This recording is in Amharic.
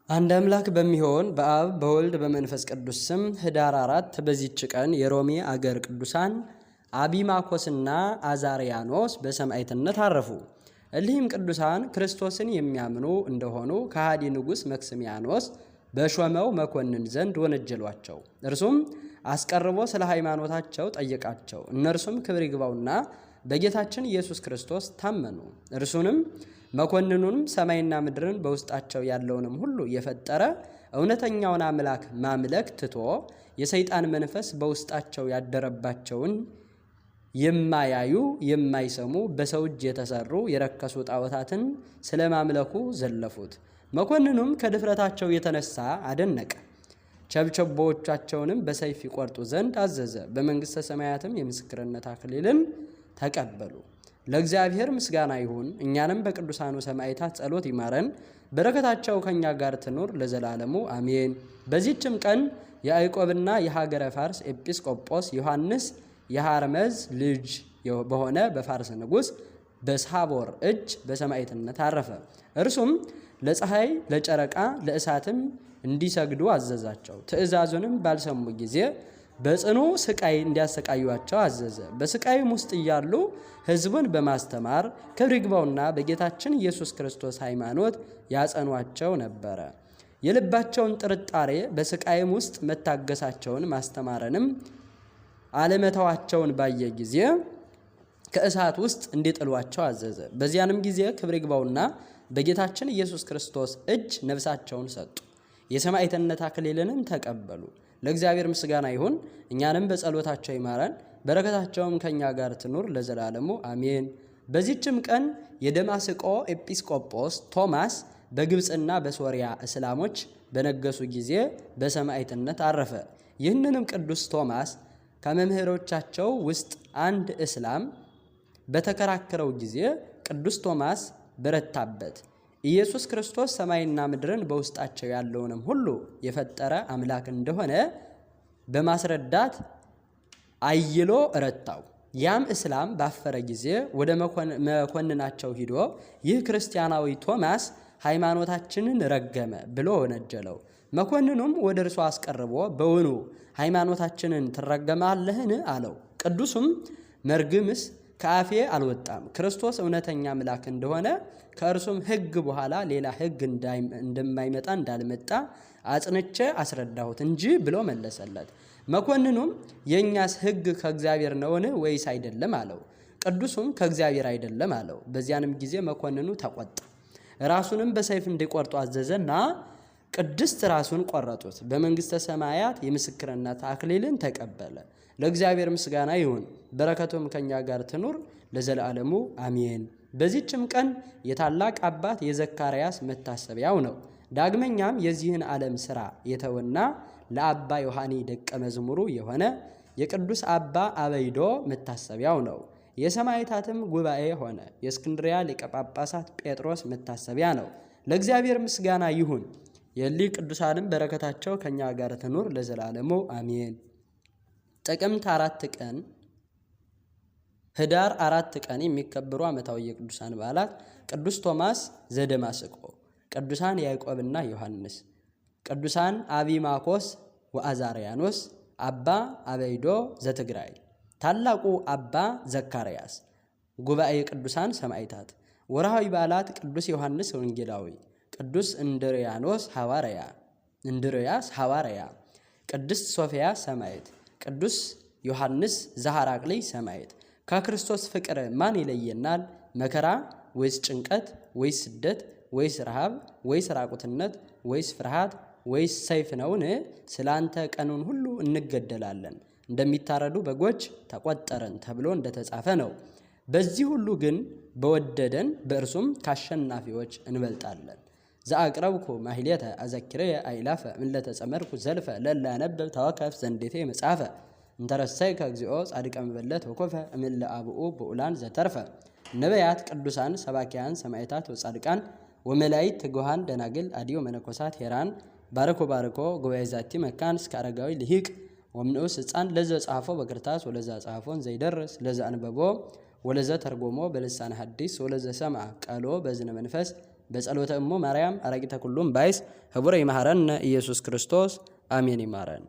አንድ አምላክ በሚሆን በአብ በወልድ በመንፈስ ቅዱስ ስም ህዳር 4 በዚህች ቀን የሮሜ አገር ቅዱሳን አቢማኮስና አዛሪያኖስ በሰማዕትነት አረፉ። እሊህም ቅዱሳን ክርስቶስን የሚያምኑ እንደሆኑ ከሃዲ ንጉሥ መክስሚያኖስ በሾመው መኮንን ዘንድ ወነጀሏቸው። እርሱም አስቀርቦ ስለ ሃይማኖታቸው ጠየቃቸው። እነርሱም ክብር ይግባውና በጌታችን ኢየሱስ ክርስቶስ ታመኑ። እርሱንም መኮንኑንም ሰማይና ምድርን በውስጣቸው ያለውንም ሁሉ የፈጠረ እውነተኛውን አምላክ ማምለክ ትቶ የሰይጣን መንፈስ በውስጣቸው ያደረባቸውን የማያዩ የማይሰሙ በሰው እጅ የተሰሩ የረከሱ ጣዖታትን ስለማምለኩ ዘለፉት። መኮንኑም ከድፍረታቸው የተነሳ አደነቀ። ቸብቸቦቻቸውንም በሰይፍ ይቆርጡ ዘንድ አዘዘ። በመንግሥተ ሰማያትም የምስክርነት አክሊልን ተቀበሉ። ለእግዚአብሔር ምስጋና ይሁን። እኛንም በቅዱሳኑ ሰማዕታት ጸሎት ይማረን፣ በረከታቸው ከኛ ጋር ትኑር ለዘላለሙ አሜን። በዚህችም ቀን የያዕቆብና የሀገረ ፋርስ ኤጲስቆጶስ ዮሐንስ የሐርመዝ ልጅ በሆነ በፋርስ ንጉሥ በሳቦር እጅ በሰማዕትነት አረፈ። እርሱም ለፀሐይ ለጨረቃ ለእሳትም እንዲሰግዱ አዘዛቸው። ትእዛዙንም ባልሰሙ ጊዜ በጽኑ ስቃይ እንዲያሰቃዩቸው አዘዘ። በስቃይም ውስጥ እያሉ ሕዝቡን በማስተማር ክብር ይግባውና በጌታችን ኢየሱስ ክርስቶስ ሃይማኖት ያጸኗቸው ነበረ። የልባቸውን ጥርጣሬ በስቃይም ውስጥ መታገሳቸውን ማስተማረንም አለመተዋቸውን ባየ ጊዜ ከእሳት ውስጥ እንዲጥሏቸው አዘዘ። በዚያንም ጊዜ ክብር ይግባውና በጌታችን ኢየሱስ ክርስቶስ እጅ ነፍሳቸውን ሰጡ። የሰማዕትነት አክሊልንም ተቀበሉ። ለእግዚአብሔር ምስጋና ይሁን። እኛንም በጸሎታቸው ይማረን፣ በረከታቸውም ከኛ ጋር ትኑር ለዘላለሙ አሜን። በዚህችም ቀን የደማስቆ ኤጲስቆጶስ ቶማስ በግብፅና በሶሪያ እስላሞች በነገሱ ጊዜ በሰማዕትነት አረፈ። ይህንንም ቅዱስ ቶማስ ከመምህሮቻቸው ውስጥ አንድ እስላም በተከራከረው ጊዜ ቅዱስ ቶማስ በረታበት። ኢየሱስ ክርስቶስ ሰማይና ምድርን በውስጣቸው ያለውንም ሁሉ የፈጠረ አምላክ እንደሆነ በማስረዳት አይሎ ረታው። ያም እስላም ባፈረ ጊዜ ወደ መኮንናቸው ሂዶ ይህ ክርስቲያናዊ ቶማስ ሃይማኖታችንን ረገመ ብሎ ወነጀለው። መኮንኑም ወደ እርሱ አስቀርቦ በውኑ ሃይማኖታችንን ትረገማለህን አለው። ቅዱሱም መርግምስ ከአፌ አልወጣም፣ ክርስቶስ እውነተኛ አምላክ እንደሆነ ከእርሱም ሕግ በኋላ ሌላ ሕግ እንደማይመጣ እንዳልመጣ አጽንቼ አስረዳሁት እንጂ ብሎ መለሰለት። መኮንኑም የእኛስ ሕግ ከእግዚአብሔር ነውን ወይስ አይደለም አለው። ቅዱሱም ከእግዚአብሔር አይደለም አለው። በዚያንም ጊዜ መኮንኑ ተቆጣ። ራሱንም በሰይፍ እንዲቆርጡ አዘዘና ቅድስት ራሱን ቆረጡት። በመንግሥተ ሰማያት የምስክርነት አክሊልን ተቀበለ። ለእግዚአብሔር ምስጋና ይሁን፣ በረከቱም ከኛ ጋር ትኑር ለዘላለሙ አሜን። በዚህችም ቀን የታላቅ አባት የዘካርያስ መታሰቢያው ነው። ዳግመኛም የዚህን ዓለም ሥራ የተወና ለአባ ዮሐኒ ደቀ መዝሙሩ የሆነ የቅዱስ አባ አበይዶ መታሰቢያው ነው። የሰማዕታትም ጉባኤ ሆነ። የእስክንድርያ ሊቀ ጳጳሳት ጴጥሮስ መታሰቢያ ነው። ለእግዚአብሔር ምስጋና ይሁን። የሊህ ቅዱሳንም በረከታቸው ከኛ ጋር ትኑር ለዘላለሙ አሜን። ጥቅምት 4 ቀን ህዳር 4 ቀን የሚከበሩ ዓመታዊ የቅዱሳን በዓላት ቅዱስ ቶማስ ዘደማስቆ፣ ቅዱሳን ያዕቆብና ዮሐንስ፣ ቅዱሳን አቢማኮስ ወአዛሪያኖስ፣ አባ አበይዶ ዘትግራይ፣ ታላቁ አባ ዘካርያስ። ጉባኤ ቅዱሳን ሰማዕታት። ወርሃዊ በዓላት ቅዱስ ዮሐንስ ወንጌላዊ፣ ቅዱስ እንድርያስ ሐዋርያ፣ ቅድስት ሶፊያ ሰማዕት፣ ቅዱስ ዮሐንስ ዘሐራቅሊ ሰማዕት። ከክርስቶስ ፍቅር ማን ይለየናል? መከራ ወይስ ጭንቀት ወይስ ስደት ወይስ ረሃብ ወይስ ራቁትነት ወይስ ፍርሃት ወይስ ሰይፍ ነውን? ስለ አንተ ቀኑን ሁሉ እንገደላለን፣ እንደሚታረዱ በጎች ተቆጠረን ተብሎ እንደተጻፈ ነው። በዚህ ሁሉ ግን በወደደን በእርሱም ከአሸናፊዎች እንበልጣለን። ዘአቅረብኩ ማሕሌተ አዘኪርየ አእላፈ እምለተ ጸመርኩ ዘልፈ ለላ ያነብብ ተወከፍ ዘንዴቴ መጽሐፈ እንተረሰይከ እግዚኦ ጻድቀ መበለት ወኮፈ እምለ አብኡ ብኡላን ዘተርፈ። ነቢያት፣ ቅዱሳን፣ ሰባኪያን፣ ሰማዕታት ወጻድቃን ወመላእክት ትጉሃን ደናግል አዲዮ መነኮሳት ሄራን ባርኮ ጉባኤ ዛቲ መካን እስከ አረጋዊ ልሂቅ ወምንዑስ ሕፃን ለዘ ጻፎ በክርታስ ወለዛ ጻፎን ዘይደርስ ለዛ አንበቦ ወለዘ ተርጎሞ በልሳነ ሐዲስ ወለዘ ሰምዐ ቃሎ በዝነ መንፈስ በጸሎተ እሙ ማርያም አራቂተ ኩሉም ባይስ ህቡረ ይማረን ኢየሱስ ክርስቶስ አሜን። ይማረን።